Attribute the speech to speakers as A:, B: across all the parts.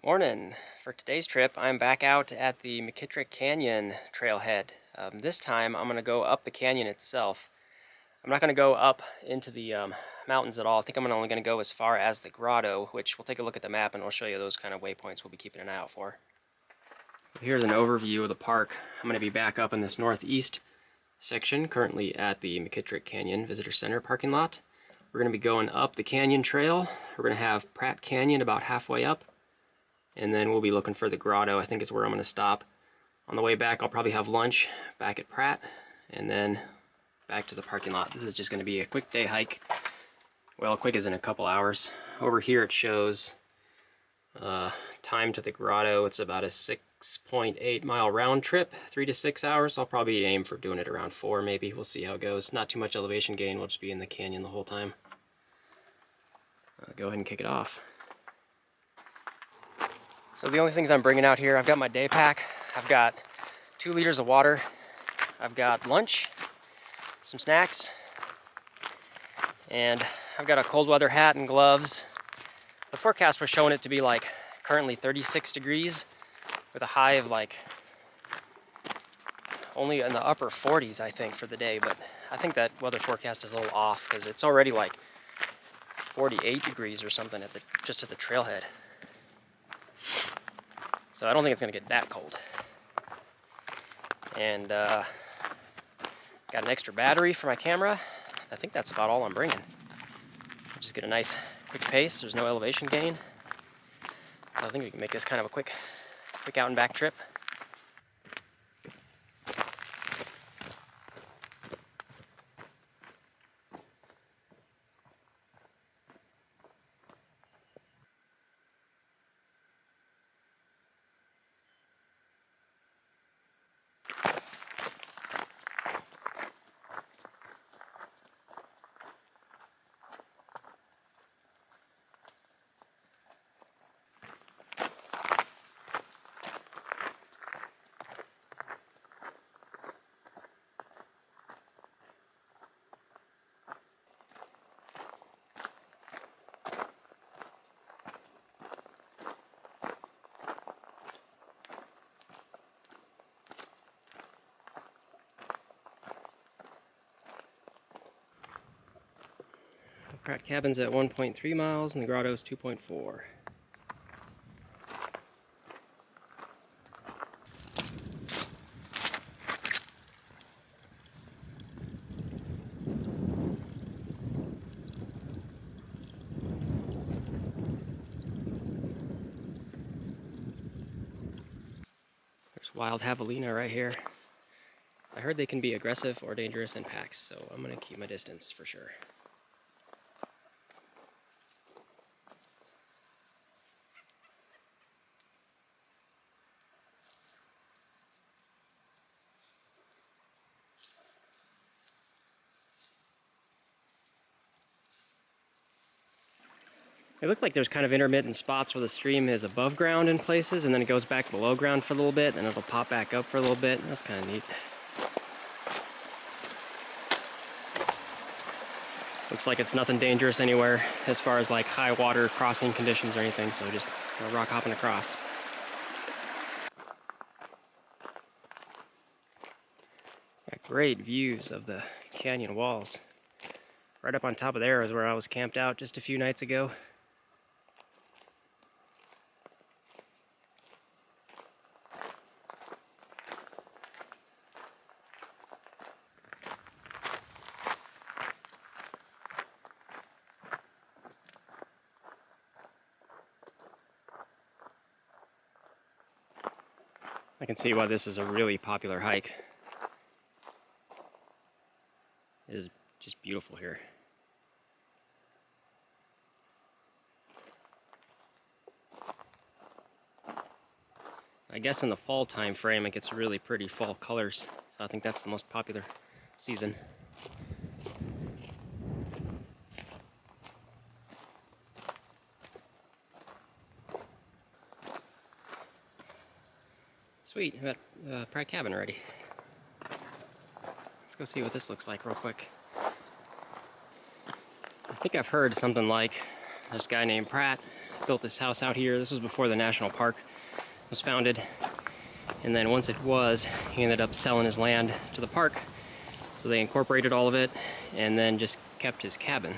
A: Morning. For today's trip, I'm back out at the McKittrick Canyon trailhead. This time, I'm going to go up the canyon itself. I'm not going to go up into the mountains at all. I think I'm only going to go as far as the Grotto, which we'll take a look at the map and we'll show you those kind of waypoints we'll be keeping an eye out for. Here's an overview of the park. I'm going to be back up in this northeast section, currently at the McKittrick Canyon Visitor Center parking lot. We're going to be going up the canyon trail. We're going to have Pratt Canyon about halfway up. And then we'll be looking for the Grotto, I think is where I'm going to stop. On the way back, I'll probably have lunch back at Pratt, and then back to the parking lot. This is just going to be a quick day hike. Well, quick as in a couple hours. Over here it shows time to the Grotto. It's about a 6.8 mile round trip, 3 to 6 hours. I'll probably aim for doing it around 4 maybe. We'll see how it goes. Not too much elevation gain. We'll just be in the canyon the whole time. Go ahead and kick it off. So the only things I'm bringing out here, I've got my day pack, I've got 2 liters of water, I've got lunch, some snacks, and I've got a cold weather hat and gloves. The forecast was showing it to be like currently 36 degrees with a high of like only in the upper 40s I think for the day, but I think that weather forecast is a little off because it's already like 48 degrees or something at just at the trailhead. So I don't think it's going to get that cold. And got an extra battery for my camera. I think that's about all I'm bringing. Just get a nice quick pace. There's no elevation gain. So I think we can make this kind of a quick out and back trip. Pratt Cabin's at 1.3 miles and the Grotto's 2.4. There's wild javelina right here. I heard they can be aggressive or dangerous in packs, so I'm going to keep my distance for sure. It looked like there's kind of intermittent spots where the stream is above ground in places and then it goes back below ground for a little bit and it'll pop back up for a little bit. That's kind of neat. Looks like it's nothing dangerous anywhere as far as like high water crossing conditions or anything, so just rock hopping across. Got great views of the canyon walls. Right up on top of there is where I was camped out just a few nights ago. I can see why this is a really popular hike. It is just beautiful here. I guess in the fall time frame it gets really pretty fall colors, so I think that's the most popular season. Sweet, I got Pratt Cabin ready. Let's go see what this looks like real quick. I think I've heard something like there's a guy named Pratt built this house out here. This was before the national park was founded. And then once it was, he ended up selling his land to the park. So they incorporated all of it and then just kept his cabin.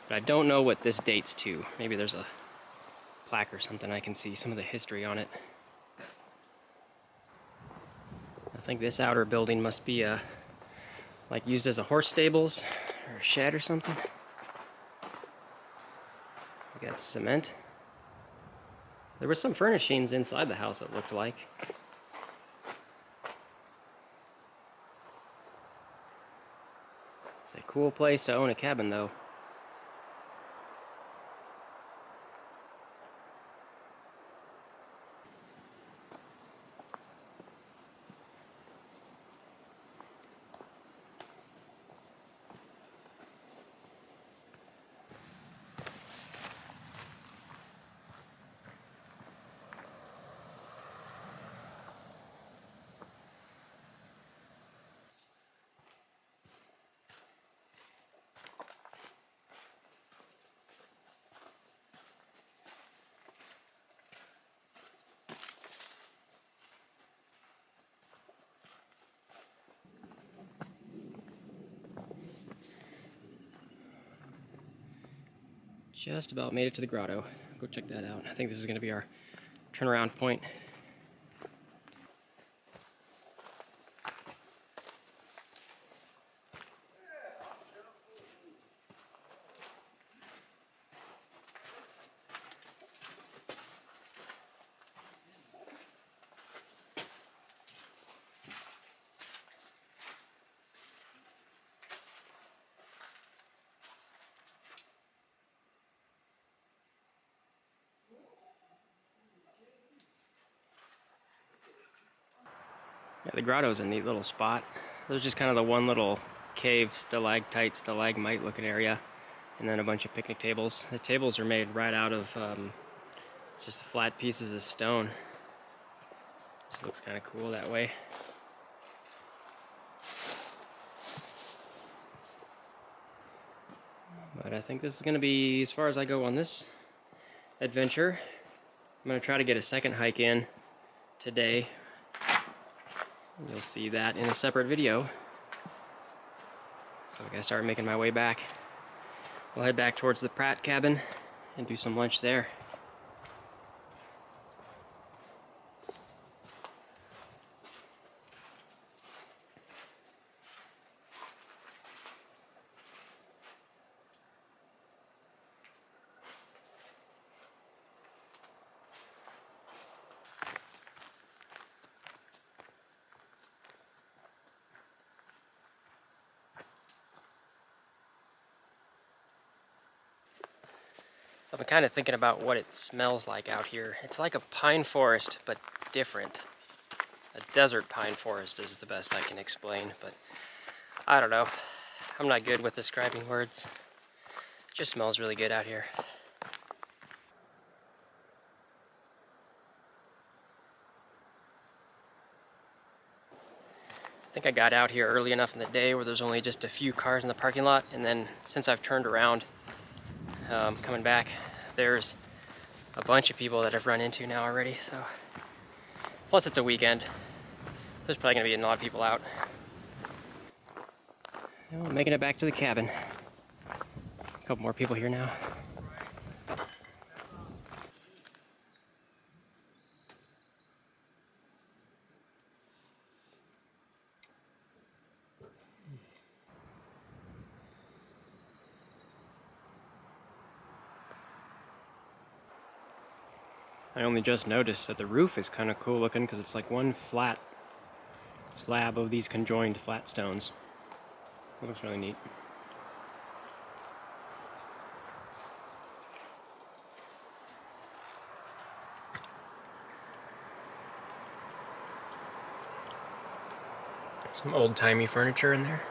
A: But I don't know what this dates to. Maybe there's a plaque or something I can see some of the history on it. I think this outer building must be like used as a horse stables or a shed or something. We got cement. There were some furnishings inside the house, it looked like. It's a cool place to own a cabin, though. Just about made it to the grotto. Go check that out. I think this is going to be our turnaround point. Yeah, the grotto's a neat little spot. There's just kind of the one little cave, stalactite, stalagmite looking area, and then a bunch of picnic tables. The tables are made right out of just flat pieces of stone. This looks kind of cool that way. But I think this is going to be as far as I go on this adventure. I'm going to try to get a second hike in today. You'll see that in a separate video. So I gotta start making my way back. We'll head back towards the Pratt cabin and do some lunch there. So I'm kind of thinking about what it smells like out here. It's like a pine forest, but different. A desert pine forest is the best I can explain, but I don't know. I'm not good with describing words. It just smells really good out here. I think I got out here early enough in the day where there's only just a few cars in the parking lot, and then since I've turned around, coming back, there's a bunch of people that I've run into now already. So, plus it's a weekend. There's probably gonna be a lot of people out. Well, making it back to the cabin. A couple more people here now. I only just noticed that the roof is kind of cool looking because it's like one flat slab of these conjoined flat stones. It looks really neat. Some old-timey furniture in there.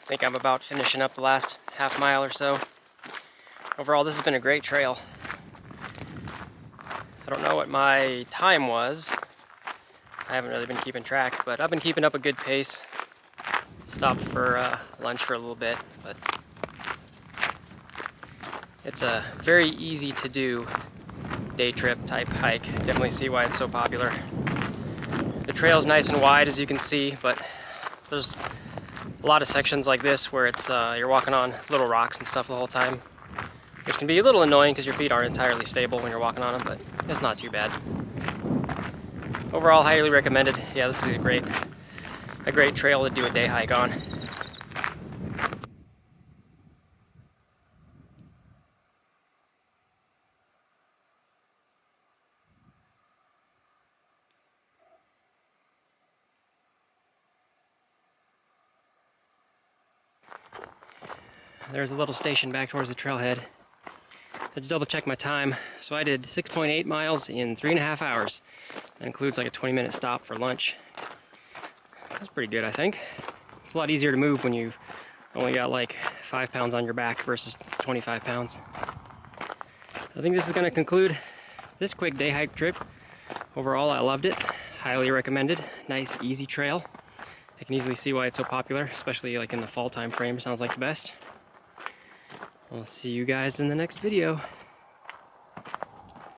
A: think I'm about finishing up the last half mile or so. Overall, this has been a great trail. I don't know what my time was. I haven't really been keeping track, but I've been keeping up a good pace. Stopped for lunch for a little bit, but it's a very easy to do day trip type hike. Definitely see why it's so popular. The trail's nice and wide, as you can see, but there's a lot of sections like this where it's you're walking on little rocks and stuff the whole time, which can be a little annoying because your feet aren't entirely stable when you're walking on them, but it's not too bad. Overall, highly recommended. Yeah, this is a great trail to do a day hike on. There's a little station back towards the trailhead. I had to double check my time. So I did 6.8 miles in 3.5 hours. That includes like a 20-minute stop for lunch. That's pretty good, I think. It's a lot easier to move when you've only got like 5 pounds on your back versus 25 pounds. I think this is going to conclude this quick day hike trip. Overall, I loved it. Highly recommended. Nice, easy trail. I can easily see why it's so popular, especially like in the fall time frame. Sounds like the best. I'll see you guys in the next video.